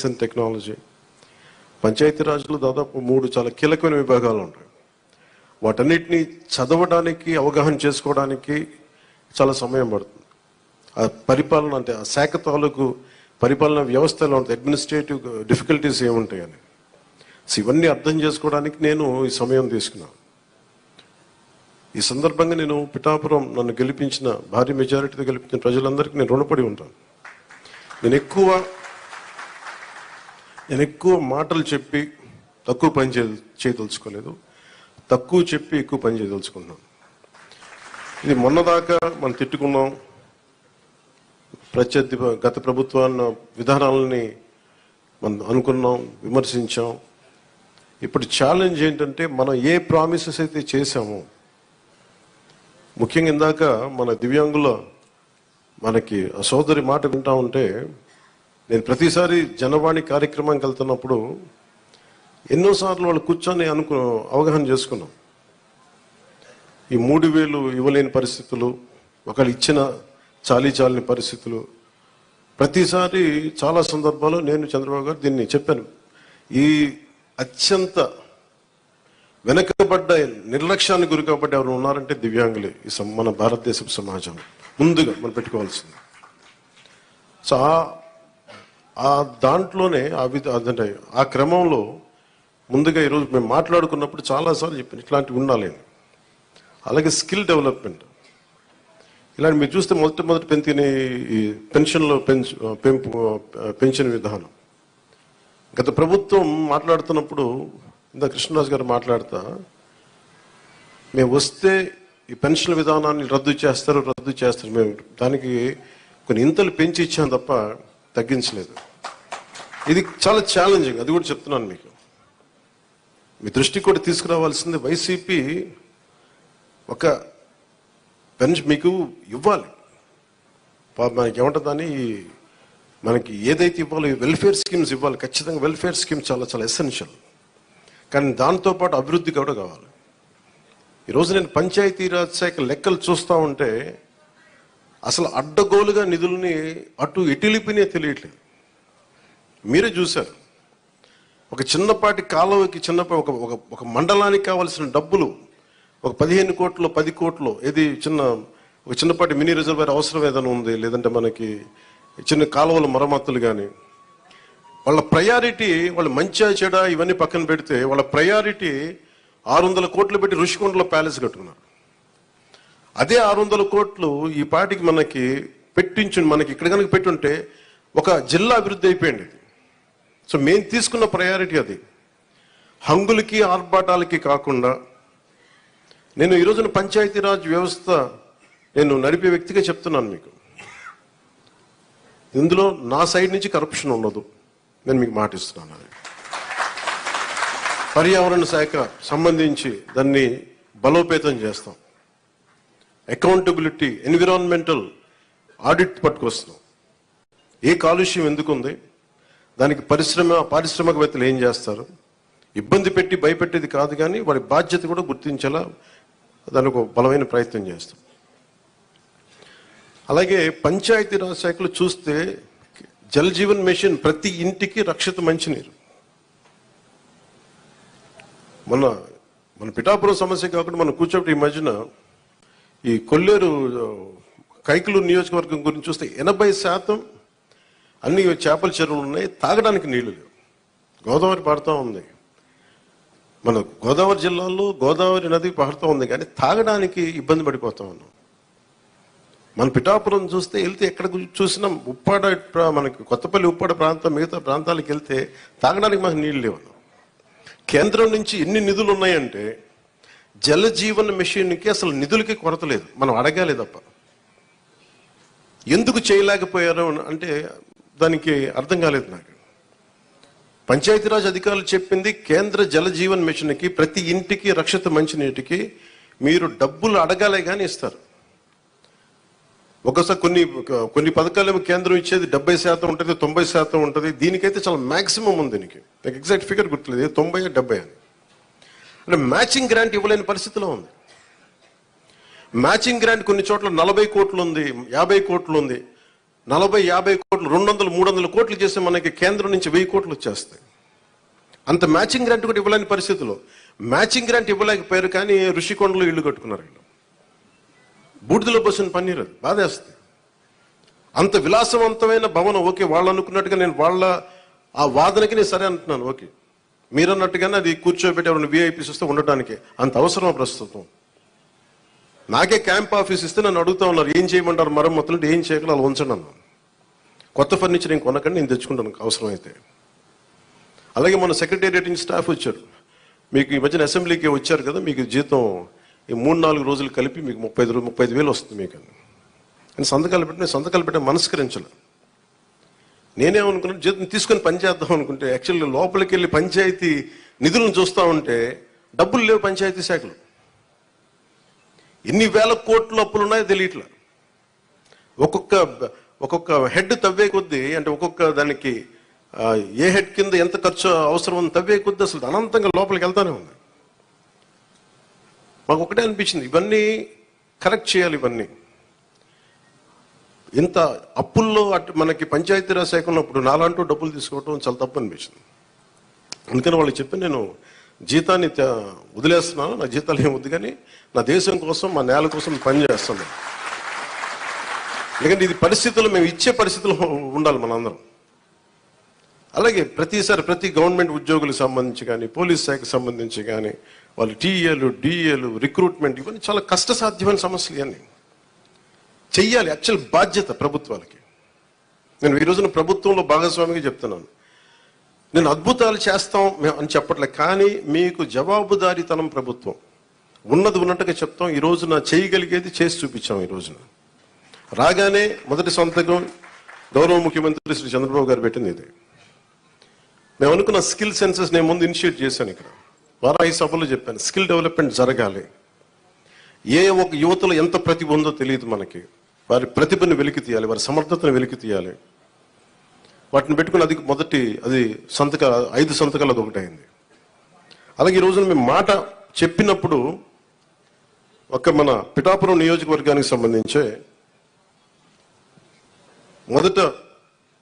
Science and technology. పంచాయతీరాజ్లో దాదాపు 3 చాలా కీలకమైన విభాగాలు ఉంటాయి. వాటన్నిటినీ చదవడానికి, అవగాహన చేసుకోవడానికి చాలా సమయం పడుతుంది. ఆ పరిపాలన అంటే ఆ శాఖ తాలూకు పరిపాలన వ్యవస్థలో ఉంటుంది, అడ్మినిస్ట్రేటివ్ డిఫికల్టీస్ ఏముంటాయని. సో ఇవన్నీ అర్థం చేసుకోవడానికి నేను ఈ సమయం తీసుకున్నాను. ఈ సందర్భంగా నేను పిఠాపురం నన్ను గెలిపించిన, భారీ మెజారిటీతో గెలిపించిన ప్రజలందరికీ నేను రుణపడి ఉంటాను. నేను ఎక్కువ మాటలు చెప్పి తక్కువ పని చేయదలుచుకోలేదు, తక్కువ చెప్పి ఎక్కువ పని చేయదలుచుకున్నాను. ఇది మొన్నదాకా మనం తిట్టుకున్నాం, ప్రత్యర్థి గత ప్రభుత్వాన్ని విధానాలని మనం అనుకున్నాం, విమర్శించాం. ఇప్పుడు ఛాలెంజ్ ఏంటంటే మనం ఏ ప్రామిసెస్ అయితే చేశామో, ముఖ్యంగా ఇందాక మన దివ్యాంగుల మనకి సోదరి మాట వింటా ఉంటే, నేను ప్రతిసారి జనవాణి కార్యక్రమానికి వెళ్తున్నప్పుడు ఎన్నోసార్లు వాళ్ళు కూర్చొని అవగాహన చేసుకున్నాం. ఈ 3,000 ఇవ్వలేని పరిస్థితులు, ఒకళ్ళు ఇచ్చిన చాలీని పరిస్థితులు. ప్రతిసారి చాలా సందర్భాల్లో నేను చంద్రబాబు గారు దీన్ని చెప్పాను. ఈ అత్యంత వెనకబడ్డ నిర్లక్ష్యానికి గురి కాబట్టి ఎవరు ఉన్నారంటే దివ్యాంగులే ఈ మన భారతదేశ సమాజం ముందుగా మనం పెట్టుకోవాల్సింది. సో ఆ దాంట్లోనే అంటే ఆ క్రమంలో ముందుగా ఈరోజు మేము మాట్లాడుకున్నప్పుడు చాలాసార్లు చెప్పాను ఇట్లాంటివి ఉండాలి. అలాగే స్కిల్ డెవలప్మెంట్ ఇలాంటి మీరు చూస్తే మొదటి పెంచిన ఈ పెన్షన్లో పెన్షన్ విధానం గత ప్రభుత్వం మాట్లాడుతున్నప్పుడు ఇందా కృష్ణరాజు గారు మాట్లాడతా, మేము వస్తే ఈ పెన్షన్ విధానాన్ని రద్దు చేస్తారు. మేము దానికి కొన్ని ఇంతలు పెంచి ఇచ్చాం తప్ప తగ్గించలేదు. ఇది చాలా ఛాలెంజింగ్, అది కూడా చెప్తున్నాను మీకు. మీ దృష్టికి కూడా తీసుకురావాల్సింది, వైసీపీ ఒక పెన్షన్ మీకు ఇవ్వాలి. మనకి ఏమంటుందని మనకి ఏదైతే ఇవ్వాలో వెల్ఫేర్ స్కీమ్స్ ఇవ్వాలి. ఖచ్చితంగా వెల్ఫేర్ స్కీమ్స్ చాలా చాలా ఎసెన్షియల్. కానీ దాంతోపాటు అభివృద్ధి కూడా కావాలి. ఈరోజు నేను పంచాయతీరాజ్ శాఖ లెక్కలు చూస్తూ ఉంటే అసలు అడ్డగోలుగా నిధుల్ని అటు ఎటులిపినే తెలియట్లేదు. మీరే చూశారు, ఒక చిన్నపాటి కాలువకి ఒక మండలానికి కావాల్సిన డబ్బులు ఒక 15 కోట్లు 10 కోట్లు ఏది ఒక చిన్నపాటి మినీ రిజర్వాయర్ అవసరం ఏదైనా ఉంది, లేదంటే మనకి చిన్న కాలువల మరమ్మతులు కానీ, వాళ్ళ ప్రయారిటీ వాళ్ళు మంచిగా చెడ ఇవన్నీ పక్కన పెడితే వాళ్ళ ప్రయారిటీ 600 కోట్లు పెట్టి ఋషికొండలో ప్యాలెస్ కట్టుకున్నారు. అదే 600 కోట్లు ఈ పాటికి మనకి మనకి ఇక్కడ కనుక పెట్టుంటే ఒక జిల్లా అభివృద్ధి అయిపోయింది. సో మేము తీసుకున్న ప్రయారిటీ అది. హంగులకి ఆర్భాటాలకి కాకుండా, నేను ఈరోజున పంచాయతీరాజ్ వ్యవస్థ నేను నడిపే వ్యక్తిగా చెప్తున్నాను మీకు, ఇందులో నా సైడ్ నుంచి కరప్షన్ ఉండదు, నేను మీకు మాటిస్తున్నాను. అది పర్యావరణ శాఖ సంబంధించి దాన్ని బలోపేతం చేస్తాం. అకౌంటబిలిటీ, ఎన్విరాన్మెంటల్ ఆడిట్ పట్టుకొస్తున్నాం. ఏ కాలుష్యం ఎందుకుంది, దానికి పారిశ్రామికవేత్తలు ఏం చేస్తారు, ఇబ్బంది పెట్టి భయపెట్టేది కాదు, కానీ వారి బాధ్యత కూడా గుర్తించేలా దానికి ఒక బలమైన ప్రయత్నం చేస్తాం. అలాగే పంచాయతీరాజ్ శాఖలు చూస్తే జల్ జీవన్ మిషన్, ప్రతి ఇంటికి రక్షిత మంచినీరు. మన పిఠాపురం సమస్య కాకుండా మనం కూర్చోబెట్టి ఈ మధ్యన ఈ కొల్లేరు కైకలూరు నియోజకవర్గం గురించి చూస్తే 80% అన్ని చేపల చెరువులు ఉన్నాయి, తాగడానికి నీళ్లు లేవు. గోదావరి పారుతూ ఉంది, మన గోదావరి జిల్లాలో గోదావరి నది పారుతూ ఉంది, కానీ తాగడానికి ఇబ్బంది పడిపోతా ఉన్నాం. మన పిఠాపురం చూస్తే వెళ్తే ఎక్కడ చూసినా మనకి కొత్తపల్లి ఉప్పాడ ప్రాంతం, మిగతా ప్రాంతాలకు వెళ్తే తాగడానికి మనకు నీళ్ళు లేవు. కేంద్రం నుంచి ఎన్ని నిధులు ఉన్నాయంటే జల జీవన్ మిషన్కి అసలు నిధులకి కొరత లేదు, మనం అడగాలి తప్ప. ఎందుకు చేయలేకపోయారు అంటే దానికి అర్థం కాలేదు నాకు. పంచాయతీరాజ్ అధికారులు చెప్పింది, కేంద్ర జల జీవన్ మిషన్కి ప్రతి ఇంటికి రక్షిత మంచినీటికి మీరు డబ్బులు అడగాలే కానీ ఇస్తారు. ఒకసారి కొన్ని పథకాలు కేంద్రం ఇచ్చేది 70% ఉంటుంది, 90% ఉంటుంది. దీనికైతే చాలా మ్యాక్సిమం ఉంది. దీనికి నాకు ఎగ్జాక్ట్ ఫిగర్ గుర్తులేదు, 90 70 అని. అంటే మ్యాచింగ్ గ్రాంట్ ఇవ్వలేని పరిస్థితిలో ఉంది. మ్యాచింగ్ గ్రాంట్ కొన్ని చోట్ల 40 కోట్లు ఉంది, 50 కోట్లు ఉంది. 40-50 కోట్లు, 200-300 కోట్లు చేస్తే మనకి కేంద్రం నుంచి 1000 కోట్లు వచ్చేస్తాయి. అంత మ్యాచింగ్ గ్రాంట్ కూడా ఇవ్వలేని పరిస్థితుల్లో, మ్యాచింగ్ గ్రాంట్ ఇవ్వలేకపోయారు కానీ ఋషికొండలో ఇల్లు కట్టుకున్నారు. వీళ్ళు బూడిదలో పోసిన పన్నీరు, అది బాధేస్తుంది. అంత విలాసవంతమైన భవనం, ఓకే, వాళ్ళు అనుకున్నట్టుగా నేను వాళ్ళ ఆ వాదనకి నేను సరే అంటున్నాను, ఓకే, మీరు అన్నట్టుగానే అది కూర్చోబెట్టి ఎవరైనా విఐపీస్ వస్తే ఉండటానికి అంత అవసరం ప్రస్తుతం. నాకే క్యాంప్ ఆఫీస్ ఇస్తే నన్ను అడుగుతా ఉన్నారు, ఏం చేయమంటారు మరమ్మతులు అంటే, ఏం చేయగలరు అలా ఉంచండి అన్నాను. కొత్త ఫర్నిచర్ నేను కొనకండి, నేను తెచ్చుకుంటాను అవసరం అయితే. అలాగే మన సెక్రటేరియట్ నుంచి స్టాఫ్ వచ్చారు, మీకు ఈ మధ్యన అసెంబ్లీకి వచ్చారు కదా, మీకు జీతం ఈ 3-4 రోజులు కలిపి మీకు 35,000 వస్తుంది మీకు అని సంతకాలు పెట్టే మనస్కరించలే. నేనేమనుకున్నాను, జీతం తీసుకొని పని చేద్దాం అనుకుంటే యాక్చువల్గా లోపలికి వెళ్ళి పంచాయతీ నిధులను చూస్తూ ఉంటే డబ్బులు లేవు. పంచాయతీ శాఖలు ఎన్ని వేల కోట్ల అప్పులు ఉన్నాయో తెలియట్లే. ఒక్కొక్క హెడ్ తవ్వే కొద్దీ, అంటే ఒక్కొక్క దానికి ఏ హెడ్ కింద ఎంత ఖర్చు అవసరం ఉంది తవ్వే కొద్దీ అసలు అనంతంగా లోపలికి వెళ్తానే ఉంది. మాకు ఒకటే అనిపించింది, ఇవన్నీ కరెక్ట్ చేయాలి. ఇవన్నీ ఇంత అప్పుల్లో మనకి పంచాయతీరాజ్ శాఖ ఉన్నప్పుడు నాలంటూ డబ్బులు తీసుకోవటం చాలా తప్పు అనిపించింది. అందుకని వాళ్ళకి చెప్పి నేను జీతాన్ని వదిలేస్తున్నాను, నా జీతాలు ఏం వద్దు, కానీ నా దేశం కోసం, మా నేల కోసం పని చేస్తాను. ఎందుకంటే ఇది పరిస్థితుల్లో మేము ఇచ్చే పరిస్థితుల్లో ఉండాలి మనందరం. అలాగే ప్రతి గవర్నమెంట్ ఉద్యోగులకు సంబంధించి కానీ, పోలీస్ శాఖకు సంబంధించి కానీ, వాళ్ళు టీఏలు, డిఏలు, రిక్రూట్మెంట్, ఇవన్నీ చాలా కష్టసాధ్యమైన సమస్యలు. ఇవన్నీ చెయ్యాలి, యాక్చువల్ బాధ్యత ప్రభుత్వాలకి. నేను ఈ రోజున ప్రభుత్వంలో భాగస్వామిగా చెప్తున్నాను, నేను అద్భుతాలు చేస్తాం అని చెప్పట్లే, కానీ మీకు జవాబుదారీతనం ప్రభుత్వం ఉన్నది ఉన్నట్టుగా చెప్తాం. ఈ రోజున చేయగలిగేది చేసి చూపించాం. ఈ రోజున రాగానే మొదటి సంతకం గౌరవ ముఖ్యమంత్రి శ్రీ చంద్రబాబు గారు పెట్టింది ఇదే. మేము అనుకున్న స్కిల్ సెన్సెస్ నేను ముందు ఇనిషియేట్ చేశాను. ఇక్కడ వారాహి సభలో చెప్పాను, స్కిల్ డెవలప్మెంట్ జరగాలి. ఒక యువతలో ఎంత ప్రతిభ ఉందో తెలియదు మనకి, వారి ప్రతిభను వెలికి తీయాలి, వారి సమర్థతను వెలికి తీయాలి. వాటిని పెట్టుకుని అది 5 సంతకాలు అది ఒకటైంది. అలాగే ఈ రోజున మేము మాట చెప్పినప్పుడు మన పిఠాపురం నియోజకవర్గానికి సంబంధించే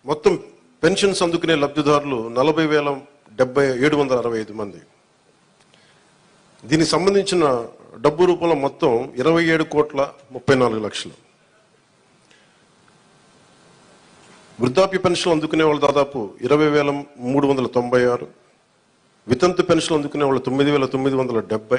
మొత్తం పెన్షన్స్ అందుకునే లబ్ధిదారులు 40,765 మంది. దీనికి సంబంధించిన డబ్బు రూపంలో మొత్తం 27,34,00,000. వృద్ధాప్య పెన్షన్ అందుకునే వాళ్ళు దాదాపు 20,396, వితంతు పెన్షన్ అందుకునే వాళ్ళు 9,970,